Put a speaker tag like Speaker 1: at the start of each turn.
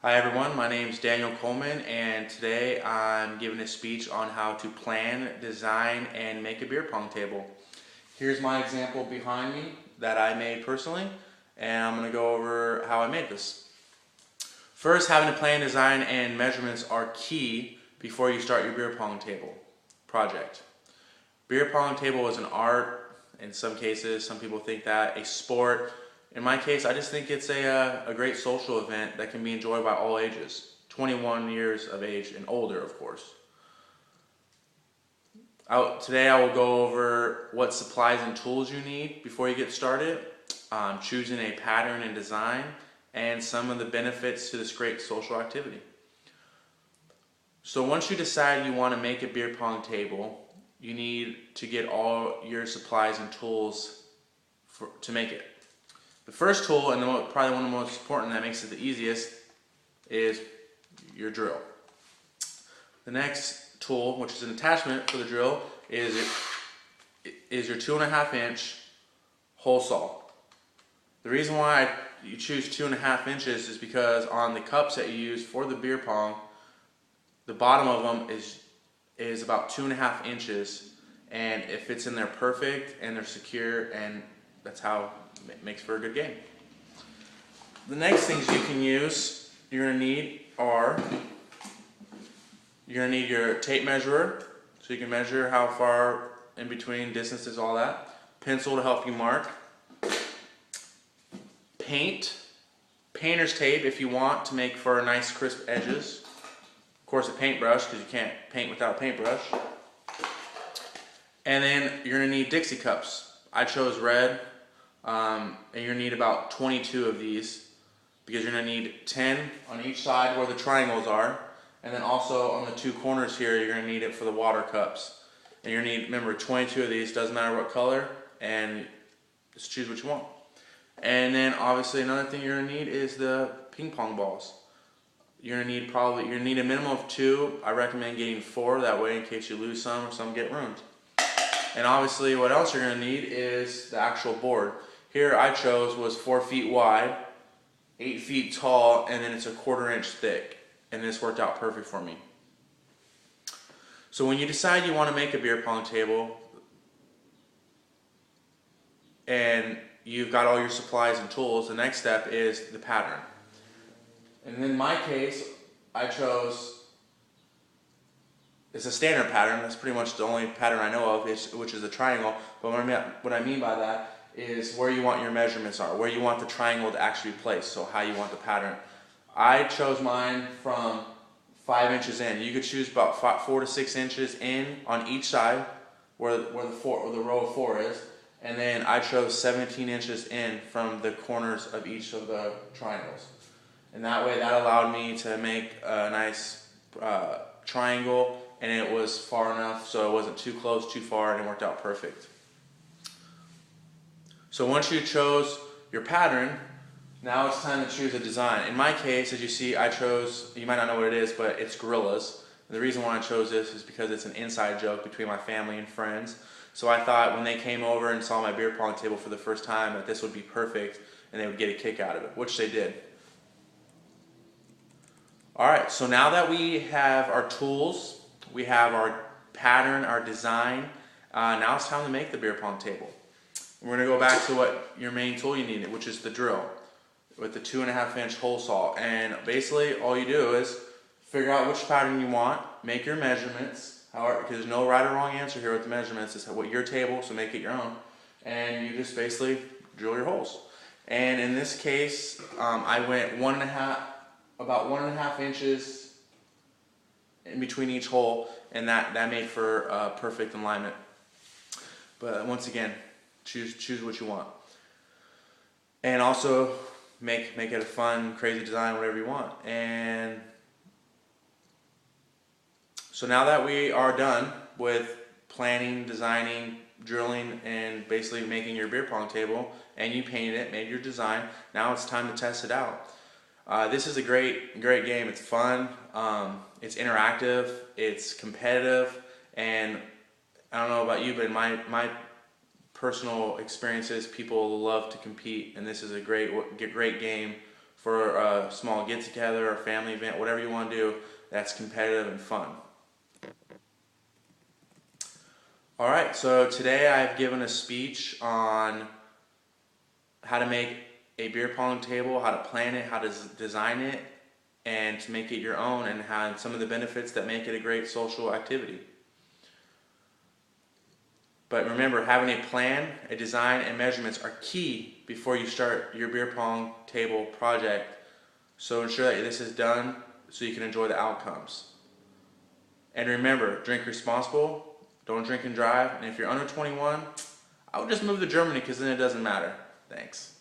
Speaker 1: Hi everyone, my name is Daniel Coleman, and today I'm giving a speech on how to plan, design, and make a beer pong table. Here's my example behind me that I made personally, and I'm going to go over how I made this. First, having a plan, design, and measurements are key before you start your beer pong table project. Beer pong table is an art. In some cases, some people think that a sport. In my case, I just think it's a great social event that can be enjoyed by all ages, 21 years of age and older, of course. Today I will go over what supplies and tools you need before you get started, choosing a pattern and design, and some of the benefits to this great social activity. So once you decide you want to make a beer pong table, you need to get all your supplies and tools to make it. The first tool, and probably one of the most important that makes it the easiest, is your drill. The next tool, which is an attachment for the drill, is your 2.5 inch hole saw. The reason why you choose 2.5 inches is because on the cups that you use for the beer pong, the bottom of them is about 2.5 inches, and it fits in there perfect, and they're secure, and that's how it makes for a good game. The next things you can use, you're going to need your tape measurer, so you can measure how far in between distances, all that. Pencil to help you mark. Painter's tape if you want to make for nice crisp edges. Of course, a paintbrush, because you can't paint without a paintbrush. And then you're going to need Dixie cups. I chose red, and you're going to need about 22 of these, because you're going to need 10 on each side where the triangles are, and then also on the two corners here you're going to need it for the water cups. And you're going to need, remember, 22 of these, doesn't matter what color, and just choose what you want. And then obviously another thing you're going to need is the ping pong balls. You're going to need a minimum of 2. I recommend getting 4, that way in case you lose some or some get ruined. And obviously what else you're going to need is the actual board. Here I chose was 4 feet wide, 8 feet tall, and then it's a 1/4 inch thick. And this worked out perfect for me. So when you decide you want to make a beer pong table and you've got all your supplies and tools, the next step is the pattern. And in my case, I chose, it's a standard pattern, that's pretty much the only pattern I know of, which is a triangle. But what I mean by that is where you want your measurements are, where you want the triangle to actually be placed, so how you want the pattern. I chose mine from 5 inches in. You could choose about 4 to 6 inches in on each side where the row of 4 is. And then I chose 17 inches in from the corners of each of the triangles. And that way, that allowed me to make a nice triangle, and it was far enough so it wasn't too close, too far, and it worked out perfect. So once you chose your pattern, now it's time to choose a design. In my case, as you see, I chose, you might not know what it is, but it's gorillas. And the reason why I chose this is because it's an inside joke between my family and friends. So I thought when they came over and saw my beer pong table for the first time that this would be perfect and they would get a kick out of it, which they did. Alright, so now that we have our tools, we have our pattern, our design, now it's time to make the beer pong table. We're going to go back to what your main tool you need, which is the drill with the 2.5 inch hole saw. And basically all you do is figure out which pattern you want, make your measurements, however, because there's no right or wrong answer here with the measurements, it's what your table, so make it your own. And you just basically drill your holes. And in this case, I went about 1.5 inches in between each hole, and that made for perfect alignment. But once again, choose what you want. And also make it a fun, crazy design, whatever you want. And so now that we are done with planning, designing, drilling, and basically making your beer pong table, and you painted it, made your design, now it's time to test it out. This is a great game. It's fun, it's interactive, it's competitive, and I don't know about you, but in my personal experiences, people love to compete, and this is a great game for a small get-together or family event, whatever you want to do that's competitive and fun. Alright, so today I've given a speech on how to make a beer pong table, how to plan it, how to design it, and to make it your own, and some of the benefits that make it a great social activity. But remember, having a plan, a design, and measurements are key before you start your beer pong table project. So ensure that this is done so you can enjoy the outcomes. And remember, drink responsible, don't drink and drive, and if you're under 21, I would just move to Germany because then it doesn't matter. Thanks.